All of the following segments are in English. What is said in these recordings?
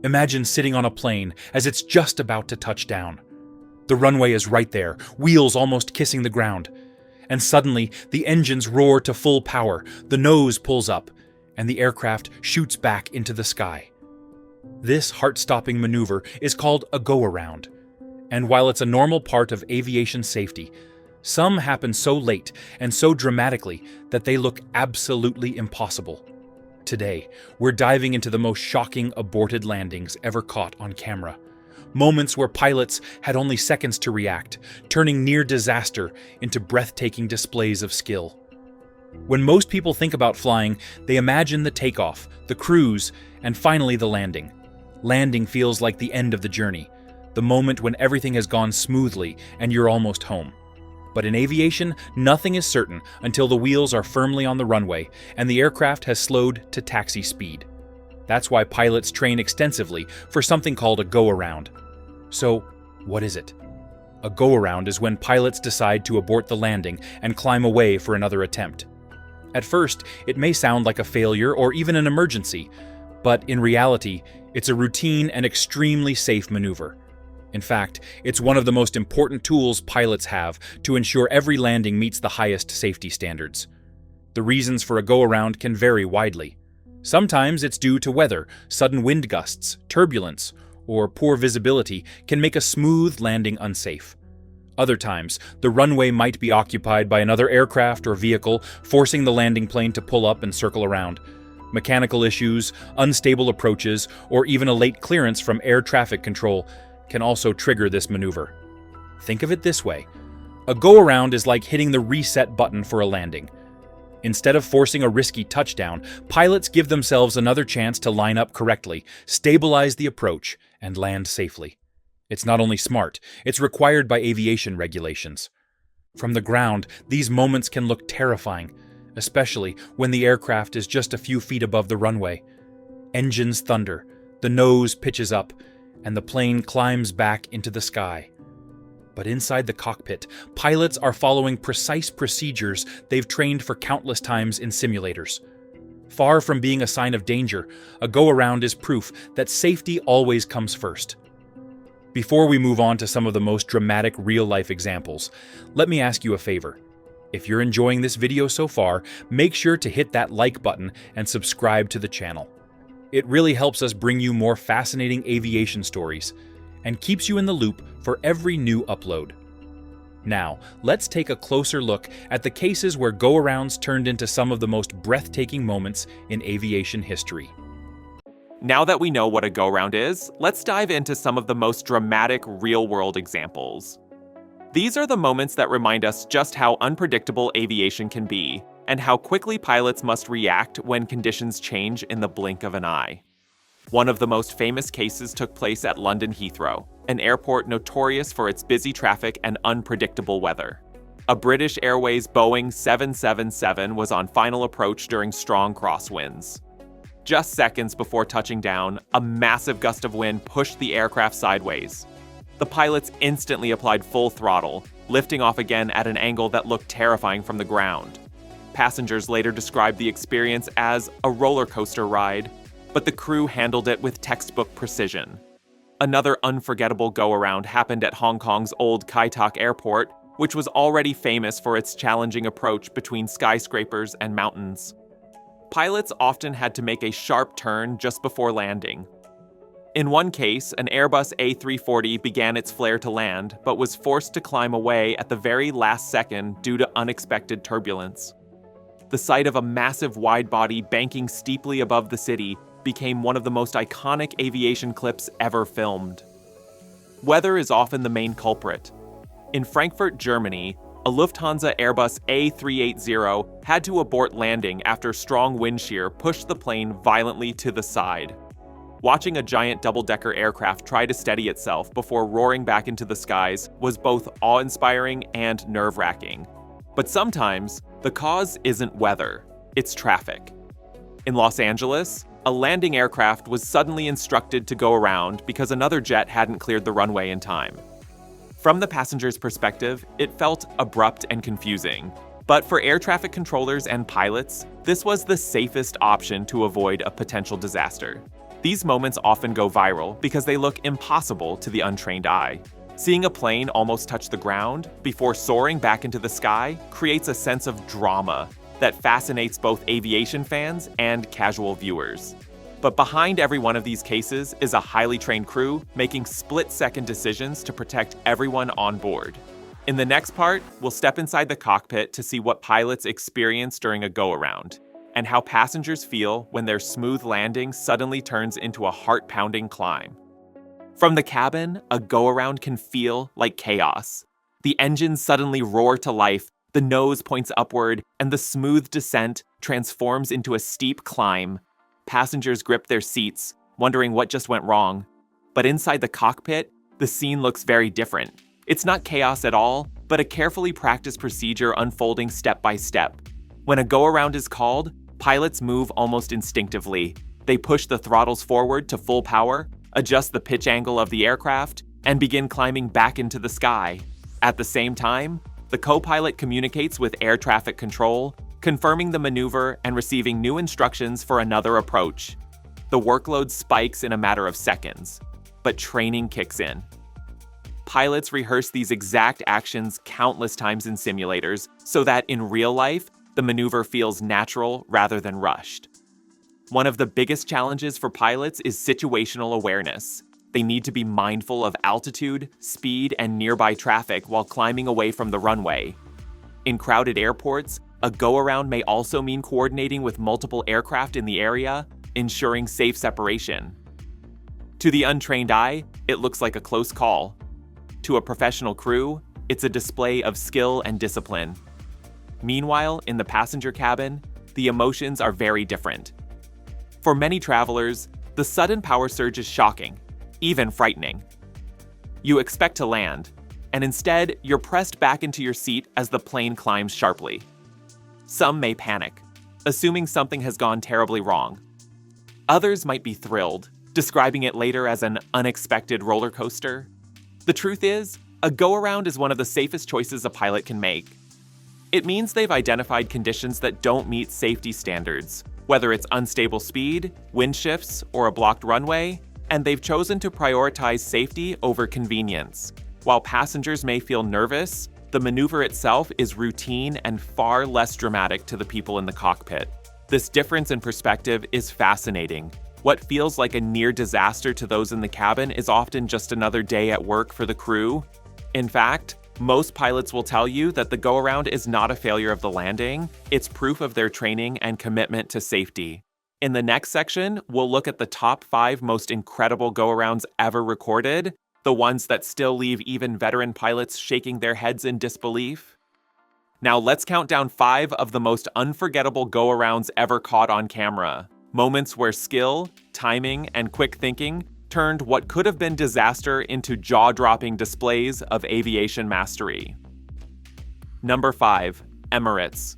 Imagine sitting on a plane as it's just about to touch down. The runway is right there, wheels almost kissing the ground. And suddenly, the engines roar to full power, the nose pulls up, and the aircraft shoots back into the sky. This heart-stopping maneuver is called a go-around. And while it's a normal part of aviation safety, some happen so late and so dramatically that they look absolutely impossible. Today, we're diving into the most shocking aborted landings ever caught on camera. Moments where pilots had only seconds to react, turning near disaster into breathtaking displays of skill. When most people think about flying, they imagine the takeoff, the cruise, and finally the landing. Landing feels like the end of the journey, the moment when everything has gone smoothly and you're almost home. But in aviation, nothing is certain until the wheels are firmly on the runway and the aircraft has slowed to taxi speed. That's why pilots train extensively for something called a go-around. So, what is it? A go-around is when pilots decide to abort the landing and climb away for another attempt. At first, it may sound like a failure or even an emergency, but in reality, it's a routine and extremely safe maneuver. In fact, it's one of the most important tools pilots have to ensure every landing meets the highest safety standards. The reasons for a go-around can vary widely. Sometimes it's due to weather, sudden wind gusts, turbulence, or poor visibility can make a smooth landing unsafe. Other times, the runway might be occupied by another aircraft or vehicle, forcing the landing plane to pull up and circle around. Mechanical issues, unstable approaches, or even a late clearance from air traffic control can also trigger this maneuver. Think of it this way. A go-around is like hitting the reset button for a landing. Instead of forcing a risky touchdown, pilots give themselves another chance to line up correctly, stabilize the approach, and land safely. It's not only smart, it's required by aviation regulations. From the ground, these moments can look terrifying, especially when the aircraft is just a few feet above the runway. Engines thunder, the nose pitches up, and the plane climbs back into the sky. But inside the cockpit, pilots are following precise procedures they've trained for countless times in simulators. Far from being a sign of danger, a go-around is proof that safety always comes first. Before we move on to some of the most dramatic real-life examples, let me ask you a favor. If you're enjoying this video so far, make sure to hit that like button and subscribe to the channel. It really helps us bring you more fascinating aviation stories and keeps you in the loop for every new upload. Now, let's take a closer look at the cases where go-arounds turned into some of the most breathtaking moments in aviation history. Now that we know what a go-around is, let's dive into some of the most dramatic real-world examples. These are the moments that remind us just how unpredictable aviation can be, and how quickly pilots must react when conditions change in the blink of an eye. One of the most famous cases took place at London Heathrow, an airport notorious for its busy traffic and unpredictable weather. A British Airways Boeing 777 was on final approach during strong crosswinds. Just seconds before touching down, a massive gust of wind pushed the aircraft sideways. The pilots instantly applied full throttle, lifting off again at an angle that looked terrifying from the ground. Passengers later described the experience as a roller coaster ride, but the crew handled it with textbook precision. Another unforgettable go-around happened at Hong Kong's old Kai Tak Airport, which was already famous for its challenging approach between skyscrapers and mountains. Pilots often had to make a sharp turn just before landing. In one case, an Airbus A380 began its flare to land, but was forced to climb away at the very last second due to unexpected turbulence. The sight of a massive wide-body banking steeply above the city became one of the most iconic aviation clips ever filmed. Weather is often the main culprit. In Frankfurt, Germany, a Lufthansa Airbus A380 had to abort landing after strong wind shear pushed the plane violently to the side. Watching a giant double-decker aircraft try to steady itself before roaring back into the skies was both awe-inspiring and nerve-wracking. But sometimes, the cause isn't weather, it's traffic. In Los Angeles, a landing aircraft was suddenly instructed to go around because another jet hadn't cleared the runway in time. From the passenger's perspective, it felt abrupt and confusing. But for air traffic controllers and pilots, this was the safest option to avoid a potential disaster. These moments often go viral because they look impossible to the untrained eye. Seeing a plane almost touch the ground before soaring back into the sky creates a sense of drama that fascinates both aviation fans and casual viewers. But behind every one of these cases is a highly trained crew making split-second decisions to protect everyone on board. In the next part, we'll step inside the cockpit to see what pilots experience during a go-around, and how passengers feel when their smooth landing suddenly turns into a heart-pounding climb. From the cabin, a go-around can feel like chaos. The engines suddenly roar to life, the nose points upward, and the smooth descent transforms into a steep climb. Passengers grip their seats, wondering what just went wrong. But inside the cockpit, the scene looks very different. It's not chaos at all, but a carefully practiced procedure unfolding step by step. When a go-around is called, pilots move almost instinctively. They push the throttles forward to full power, adjust the pitch angle of the aircraft, and begin climbing back into the sky. At the same time, the co-pilot communicates with air traffic control, confirming the maneuver and receiving new instructions for another approach. The workload spikes in a matter of seconds, but training kicks in. Pilots rehearse these exact actions countless times in simulators so that in real life, the maneuver feels natural rather than rushed. One of the biggest challenges for pilots is situational awareness. They need to be mindful of altitude, speed, and nearby traffic while climbing away from the runway. In crowded airports, a go-around may also mean coordinating with multiple aircraft in the area, ensuring safe separation. To the untrained eye, it looks like a close call. To a professional crew, it's a display of skill and discipline. Meanwhile, in the passenger cabin, the emotions are very different. For many travelers, the sudden power surge is shocking, even frightening. You expect to land, and instead, you're pressed back into your seat as the plane climbs sharply. Some may panic, assuming something has gone terribly wrong. Others might be thrilled, describing it later as an unexpected roller coaster. The truth is, a go-around is one of the safest choices a pilot can make. It means they've identified conditions that don't meet safety standards, whether it's unstable speed, wind shifts, or a blocked runway, and they've chosen to prioritize safety over convenience. While passengers may feel nervous, the maneuver itself is routine and far less dramatic to the people in the cockpit. This difference in perspective is fascinating. What feels like a near disaster to those in the cabin is often just another day at work for the crew. In fact, most pilots will tell you that the go-around is not a failure of the landing, it's proof of their training and commitment to safety. In the next section, we'll look at the top 5 most incredible go-arounds ever recorded, the ones that still leave even veteran pilots shaking their heads in disbelief. Now let's count down 5 of the most unforgettable go-arounds ever caught on camera. Moments where skill, timing, and quick thinking turned what could have been disaster into jaw-dropping displays of aviation mastery. Number 5. Emirates.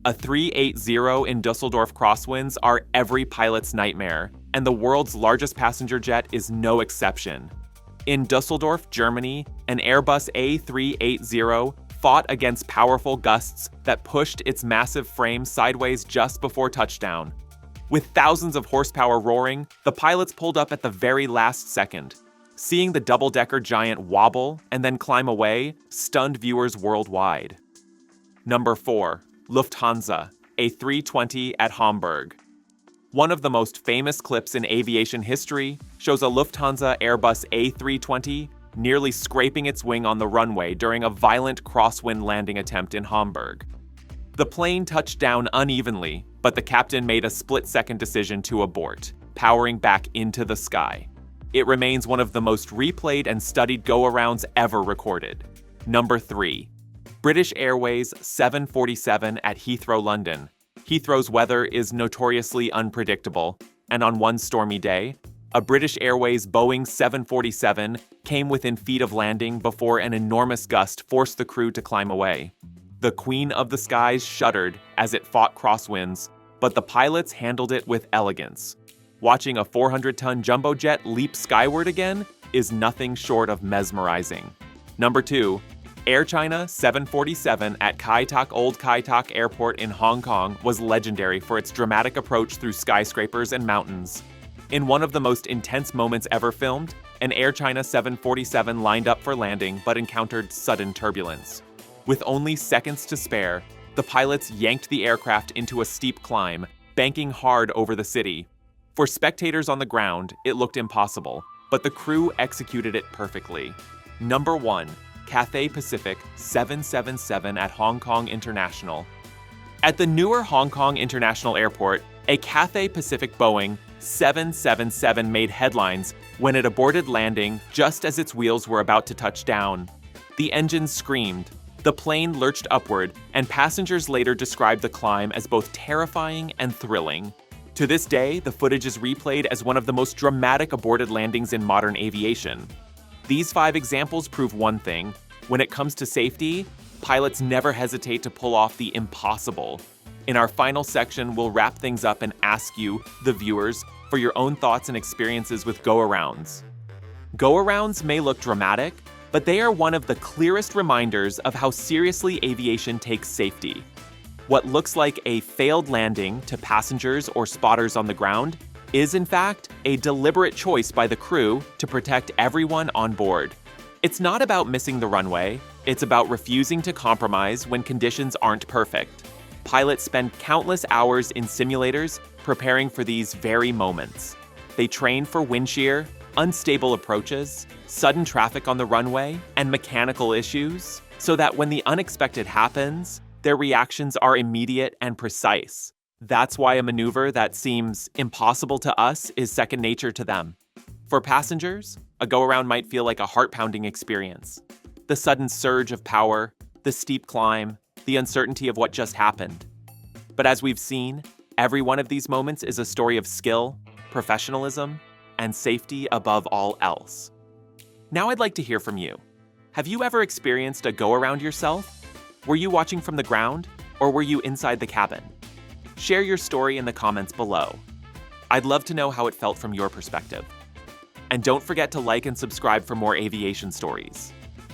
A380 in Dusseldorf crosswinds are every pilot's nightmare, and the world's largest passenger jet is no exception. In Dusseldorf, Germany, an Airbus A380 fought against powerful gusts that pushed its massive frame sideways just before touchdown. With thousands of horsepower roaring, the pilots pulled up at the very last second. Seeing the double-decker giant wobble and then climb away stunned viewers worldwide. Number 4. Lufthansa, A320 at Hamburg. One of the most famous clips in aviation history shows a Lufthansa Airbus A320 nearly scraping its wing on the runway during a violent crosswind landing attempt in Hamburg. The plane touched down unevenly, but the captain made a split-second decision to abort, powering back into the sky. It remains one of the most replayed and studied go-arounds ever recorded. Number 3. British Airways 747 at Heathrow, London. Heathrow's weather is notoriously unpredictable, and on one stormy day, a British Airways Boeing 747 came within feet of landing before an enormous gust forced the crew to climb away. The Queen of the Skies shuddered as it fought crosswinds, but the pilots handled it with elegance. Watching a 400-ton jumbo jet leap skyward again is nothing short of mesmerizing. Number 2. Air China 747 at Kai Tak Old Kai Tak Airport in Hong Kong was legendary for its dramatic approach through skyscrapers and mountains. In one of the most intense moments ever filmed, an Air China 747 lined up for landing but encountered sudden turbulence. With only seconds to spare, the pilots yanked the aircraft into a steep climb, banking hard over the city. For spectators on the ground, it looked impossible, but the crew executed it perfectly. Number 1. Cathay Pacific 777 at Hong Kong International. At the newer Hong Kong International Airport, a Cathay Pacific Boeing 777 made headlines when it aborted landing just as its wheels were about to touch down. The engines screamed, the plane lurched upward, and passengers later described the climb as both terrifying and thrilling. To this day, the footage is replayed as one of the most dramatic aborted landings in modern aviation. These 5 examples prove one thing: when it comes to safety, pilots never hesitate to pull off the impossible. In our final section, we'll wrap things up and ask you, the viewers, for your own thoughts and experiences with go-arounds. Go-arounds may look dramatic, but they are one of the clearest reminders of how seriously aviation takes safety. What looks like a failed landing to passengers or spotters on the ground is, in fact, a deliberate choice by the crew to protect everyone on board. It's not about missing the runway, it's about refusing to compromise when conditions aren't perfect. Pilots spend countless hours in simulators preparing for these very moments. They train for wind shear, unstable approaches, sudden traffic on the runway, and mechanical issues, so that when the unexpected happens, their reactions are immediate and precise. That's why a maneuver that seems impossible to us is second nature to them. For passengers, a go-around might feel like a heart-pounding experience. The sudden surge of power, the steep climb, the uncertainty of what just happened. But as we've seen, every one of these moments is a story of skill, professionalism, and safety above all else. Now I'd like to hear from you. Have you ever experienced a go-around yourself? Were you watching from the ground, or were you inside the cabin? Share your story in the comments below. I'd love to know how it felt from your perspective. And don't forget to like and subscribe for more aviation stories.